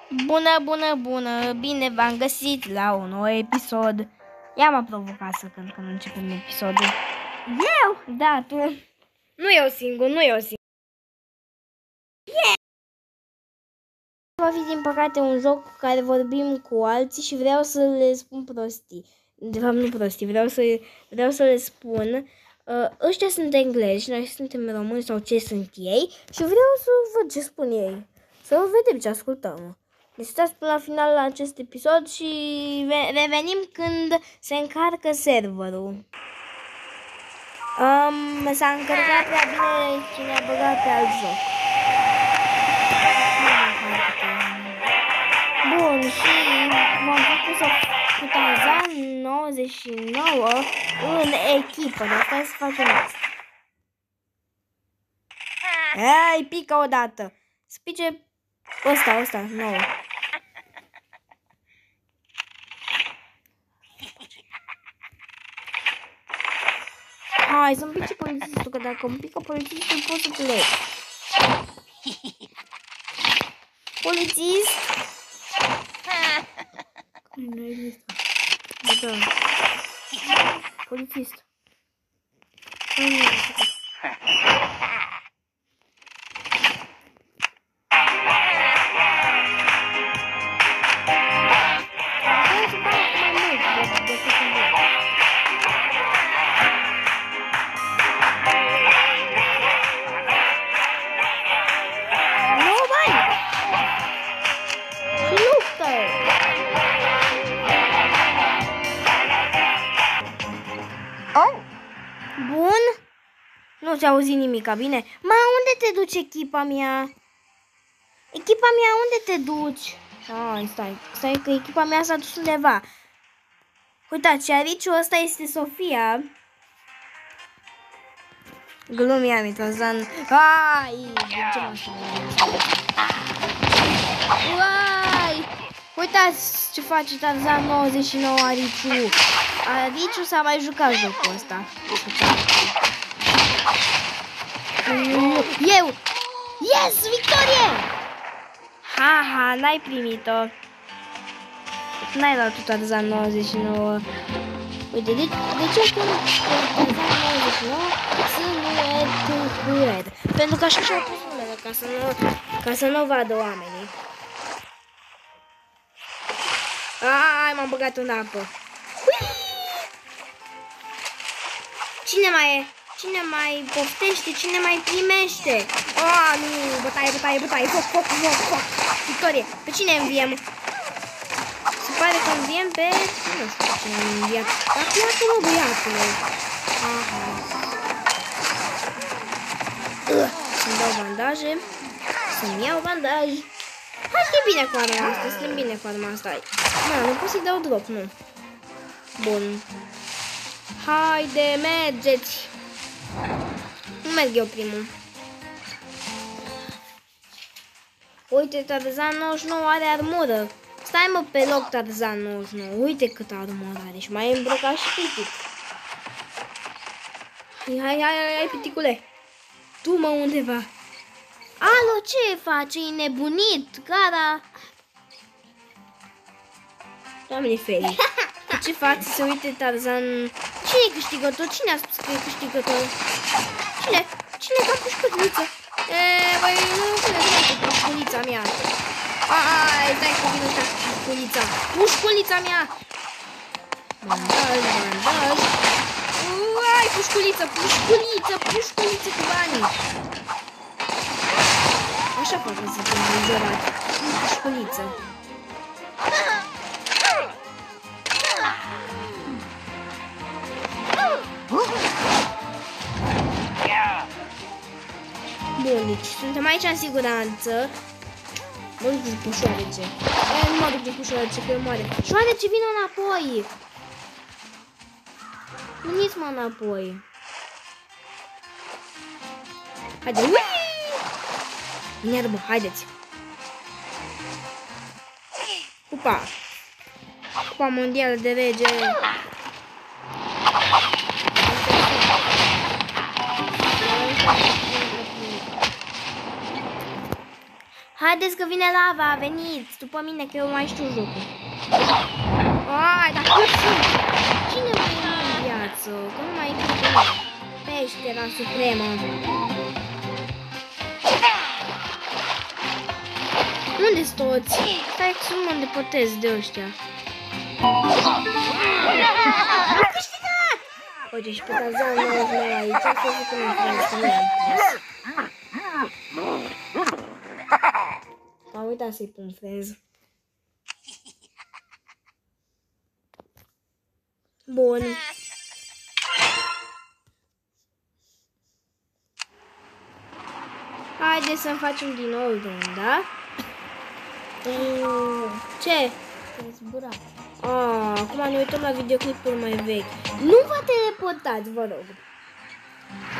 Bună! Bine v-am găsit la un nou episod. Ea m-a provocat să cânt când începem episodul. Eu? Da, tu. Nu eu singur. Va fi din păcate un joc cu care vorbim cu alții și vreau să le spun prostii. De fapt nu prostii, vreau să le spun. Ăștia sunt englezi, noi suntem români sau ce sunt ei și vreau să văd ce spun ei. Să vedem ce ascultăm. Deci stați până la final la acest episod și revenim când se încarcă serverul. S-a încărcat prea bine și ne-a băgat pe alt joc. Bun, și m-am făcut cu Tarzan 99 în echipă. Dar stai să facem asta. Hai, pică odată. Spice ăsta, nouă. Hai, să-mi pice polițistul, că dacă îmi pică polițistul pot să plec. Polițist! Nu există. Da. Polițist. Bun. Nu ți-a auzit nimica, bine? Ma, unde te duci echipa mea? Echipa mea, unde te duci? Stai că echipa mea s-a dus undeva. Uitați, Ariciu, ăsta este Sofia. Glumeam, Tarzan. Ai, ce mă uitați ce face Tarzan 99 Ariciu. Ariciu s-a mai jucat jocul ăsta. Eu! Yes! Victorie! Ha, n-ai primit-o. N-ai luat tu Tarzan 99. Uite, de ce spun Tarzan 99 sunt pentru că așa și-au pus numele, ca să nu vadă oamenii. Ai, m-am băgat în apă. Cine mai e? Cine mai poftește? Cine mai primește? Nu! Bătaie! Foc! Victorie! Pe cine înviem? Se pare că înviem pe... Nu știu cine am înviat. Dar pleacă-mă, băiatule! Să-mi dau bandaje. Să-mi iau bandaj. Hai, e bine cu arma asta. Suntem bine cu arma asta. Nu pot să-i dau drop, nu. Bun. Haide, mergeți! Nu merg eu primul. Uite, Tarzan 99 are armură. Stai mă pe loc, Tarzan 99. Uite câtă armură are și mai e îmbrăcat și pitic. Hai, piticule. Tu mă undeva. Alo, ce faci? E nebunit? Gara. Doamne feri. Ce faci? Se uite Tarzan. Cine e câștigător? Cine a spus că e câștigător? Cine ca pușculiță? Băi, nu cred că pușculița mea. Stai că vine ăsta pușculița. Pușculița mea! Bandaj. Pușculiță cu banii. Așa fac să zic înjurat. Pușculiță. Bun, deci suntem aici în siguranță. Mă duc cu șoarece. Nu mă duc cu șoarece, că eu moare. Șoarece, vină înapoi! Veniți-mă înapoi. Haide, uii! În iarbă, haideți! Cupa mondială de rege. Haideți că vine lava, veniți după mine că eu mai știu jocul. Ai, dar cât sunt? Cine mai e în viață? Că nu mai e peștera supremă. Unde-s toți? Stai că să nu mă îndepărtez de ăștia. Am câștigat! Uite, și pe Tarzan nu e aici, a fost că nu trebuie să nu i-am pus. Am uitat să-i pun frez. Bun. Haideți să facem din nou runda. Ce? Zburat. Acum ne uităm la videoclipuri mai vechi. Nu vă teleportați, vă rog.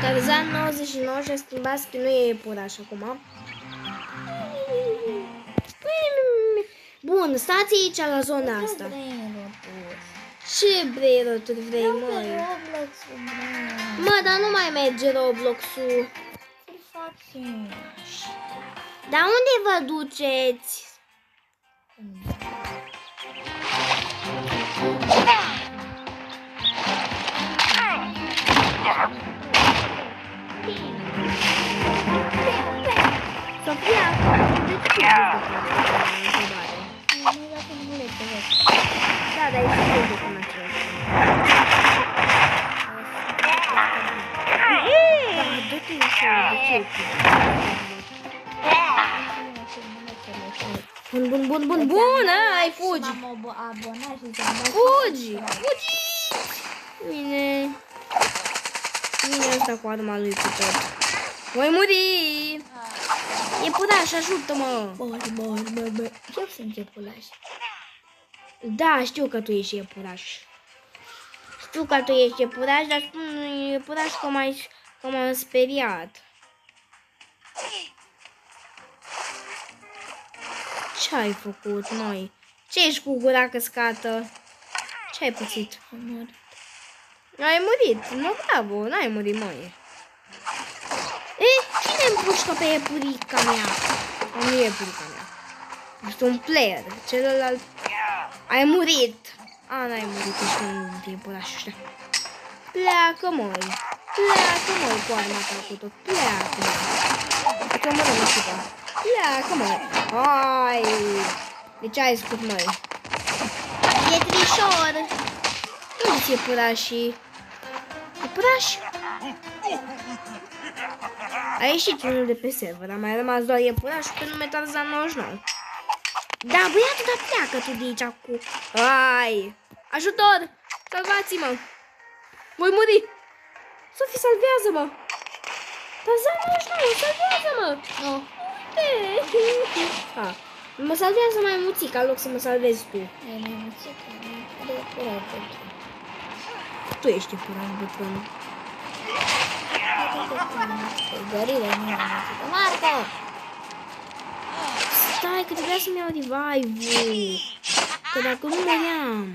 Tarzan 99 și-a schimbat skin-ul, e iepuraș acum. Bun, stați aici la zona asta. Ce brain-roturi vrei, măi? Mă, dar nu mai merge Roblox-ul. Dar unde vă duceți? Sofia, de ce da, dar e și de cum acesta. Da, du-te ușor, de ce? Bun, ai fugi! Fugi! Bine asta cu arma lui cu tot. Voi muri! Iepuraș, ajută-mă! Eu sunt iepuraș. Da, știu că tu ești iepuraș. Știu că tu ești iepuraș, dar spun iepuraș că m-am speriat. Ce ai făcut, măi? Ce ești cu gura căscată? Ce ai pățit? Am murit. Ai murit? Nu, bravo, n-ai murit, măi. Cine împușcă pe iepurica mea? Nu e iepurica mea. Ești un player. Celălalt... Ai murit. N-ai murit, ești un iepuraș ăștia. Pleacă, măi. Pleacă, măi, cu arma ta cu tot. Pleacă, măi. Că mă rămân și ta. Pleacă, măi. Hai. De ce ai spus, măi? Pietrișor. Unde-ți iepurașii? Iepurași? A ieșit unul de pe server, a mai rămas doar iepurașul pe nume Tarzan 99. Da, băiatul, dar pleacă tu de aici cu... Ai! Ajutor! Salvați-mă! Voi muri! Sofie, salvează-mă! Tarzan 99, salvează-mă! Nu. Mă salvează mai muțica, în loc să mă salvezi tu. E mai muțica, e iepuraș bătrân. Tu ești iepuraș bătrân. Gorile, nu mai muțica. Marco! Stai, că trebuia să-mi iau revive-ul. Că dacă nu măream.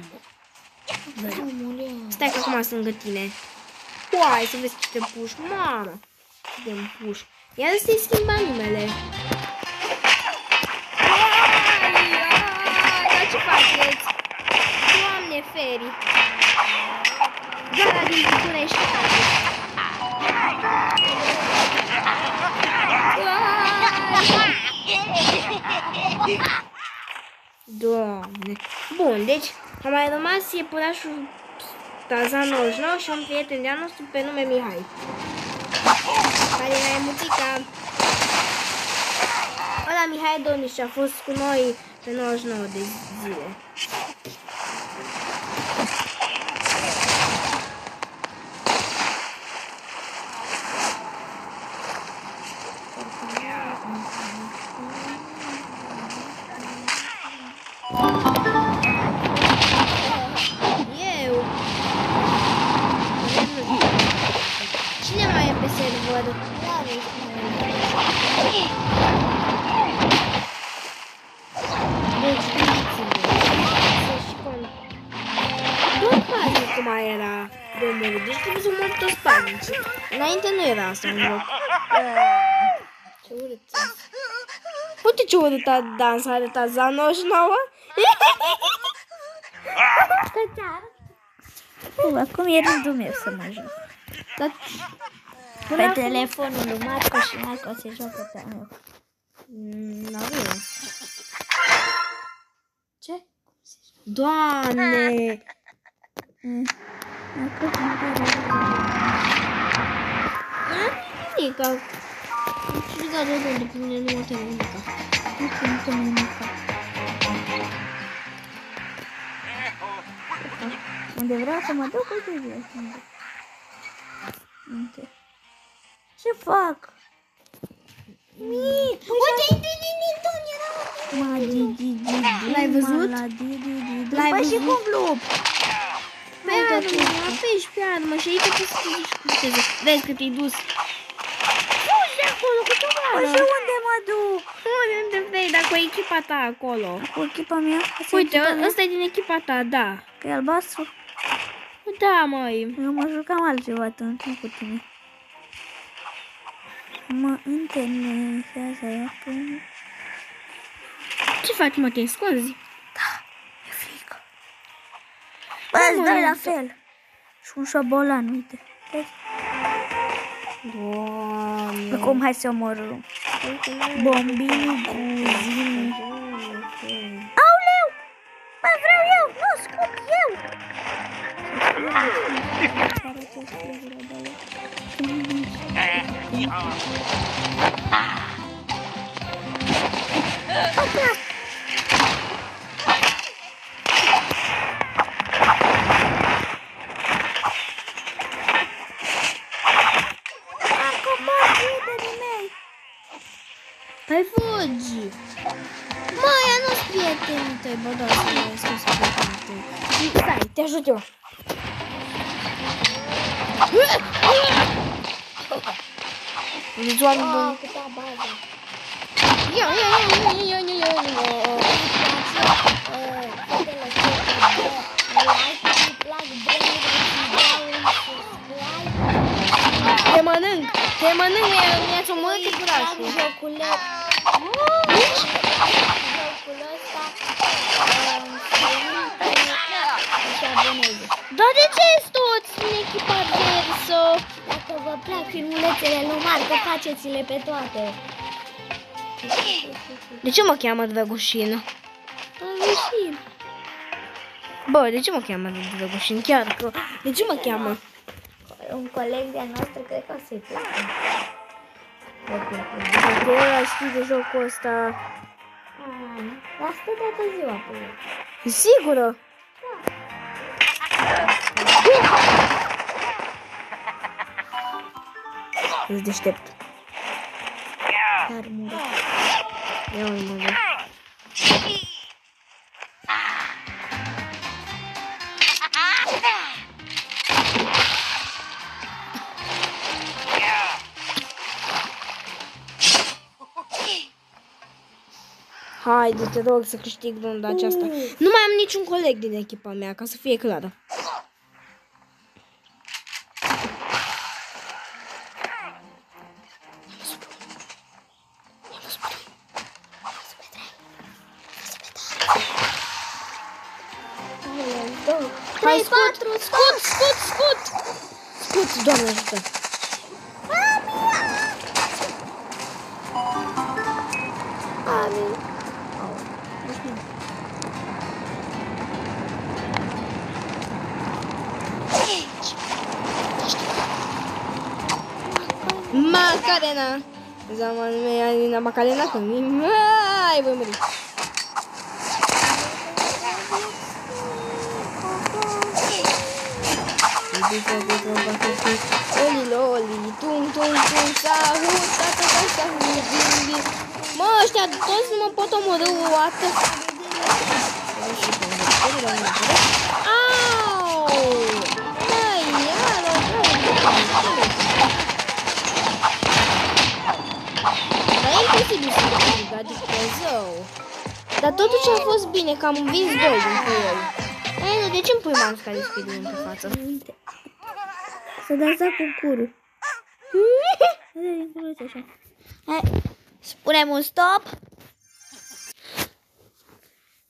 Stai că acum sunt lângă tine. Uai, să vezi ce te puși, mamă. Ce te puși. Iar ăsta-i schimba numele. Dar ce faceți? Doamne, Feri. Gara din București. Doamne. Bun, deci a mai rămas iepurașul Tarzan 99 și un prieten de-al nostru pe nume Mihai. Care era muțica. Ăla Mihai Doniș a fost cu noi pe 99 de zile. Cine mai e pe server? Deci, tot paznic cum mai era de murit. Deci trebuie să mor toți paznici. Înainte nu era asta un loc. Ce urât. Bă, Uite ce urâta dans are Tarzan 99. Acum e rândul meu să mă joc. Pe telefonul lui Marco și Marco se joacă pe meu. N-avem. Ce? Doamne! Nimica. Ce da de unde pe mine nu mă tem nimica. Nu te nimica. Unde vreau să mă duc, uite eu. Uite. Ce fac? Uite, L-ai văzut? L-ai văzut? Și cum lup? Pe armă, apeși pe armă și aici poți să te duci cu viteză. Vezi că te-ai dus. Fugi de acolo cu tovară. Și unde mă duc? Unde vrei, dar cu echipa ta acolo. Cu echipa mea? Uite, ăsta e din echipa ta, da. Că e albastru? Da, măi. Eu mă jucam altceva atunci, nu cu tine. Mă interesează acum. Ce faci, mă, te scozi? Da, e frică. Bă, îți dai la fel. Și un șobolan, uite. Doamne. Acum hai să omorâm. Bombini, cuzini. Aoleu! Mai vreau eu! Nu, scut eu! Hai fugi! Mă, ea nu-s prietenii tăi, bă, da, scuze prietenii tăi. Stai, te ajut eu. Deci oameni buni. Ia. Te mănânc, mi-ați omorât curașul. Jocul ăsta dar de ce ești toți în echipa adversă? Dacă vă plac filmulețele lui Marco, faceți-le pe toate. De ce mă cheamă Drăgușin? Drăgușin. Bă, de ce mă cheamă Drăgușin? Chiar că... De ce mă cheamă? Un coleg de-a noastră cred că o să-i placă. Dacă ăla știi de jocul ăsta... Dar stă toată ziua pe el. E sigură? Ești deștept. Dar mură. Ia mă. Haide, te rog să câștig runda aceasta. Nu mai am niciun coleg din echipa mea, ca să fie clară. Hai, scut, Doamne ajută. Macarena. Zaman mea Alina Macarena că ai voi muri. Oli loli, tung tung tung, sahut, tata sahut, bimbi. Mă, ăștia toți nu mă pot omorâ o dată. Au! Măi, iară, dar e imposibil să mă câștig, adică zău. Dar totuși a fost bine că am învins 2 dintre el. Ei, nu, de ce îmi pui manus care spide pe față? Uite. Să dansa cu curul. Hai, spunem un stop.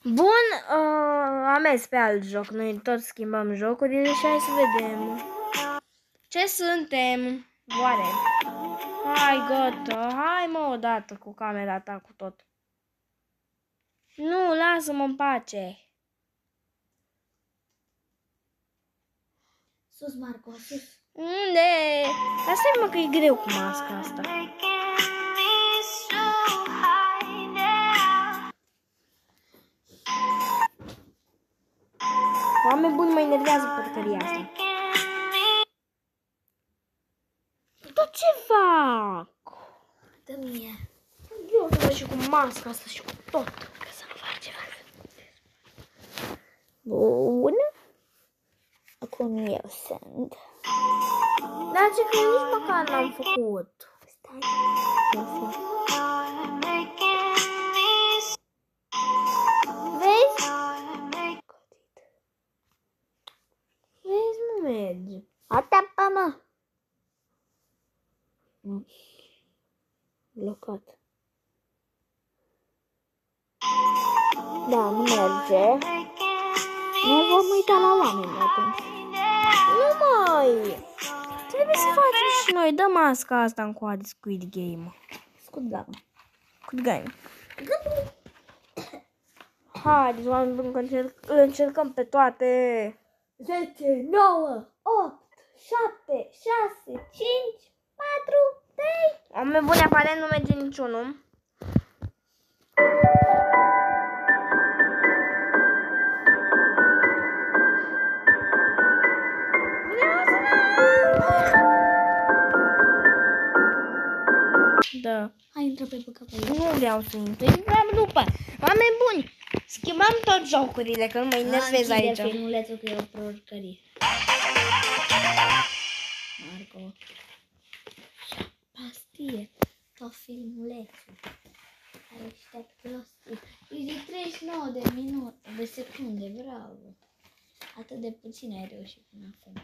Bun, am mers pe alt joc. Noi tot schimbăm jocurile și hai să vedem. Ce suntem? Oare? Hai, gata. Hai, mă, odată cu camera ta, cu tot. Nu, lasă-mă în pace. Sus, Marco, sus. Unde? Lasă-mă că e greu cu masca asta. Oameni buni, mă enervează porcăria asta. Dar ce fac? Dă mie. Eu să văd și cu masca asta și cu tot. Ca să nu fac ceva. Bun. Acum eu sunt. Dar ce că nici măcar n-am făcut. Stai. Eu sunt. Vezi? Vezi, nu merge. Atapa, mă. Nu. Blocat. Da, nu merge. Ne vom uita la oameni atunci. Nu mai. Trebuie să facem și noi. Dă masca asta în coadă Squid Game. Scut gama. Squid Game. Haideți, oameni buni, că încercăm pe toate. 10, 9, 8, 7, 6, 5, 4, 3. Oameni buni, aparent nu merge niciunul. Da. Hai, intră pe bucătărie. Nu vreau să intru. Vreau după. Oameni buni, schimbăm tot jocurile, că nu mă enervez aici. Închide filmulețul că e o porcărie. Marco. Pastie. Tot filmulețul. Ai aștept prostii. Îi zic 39 de minute, de secunde, bravo. Atât de puțin ai reușit până acum.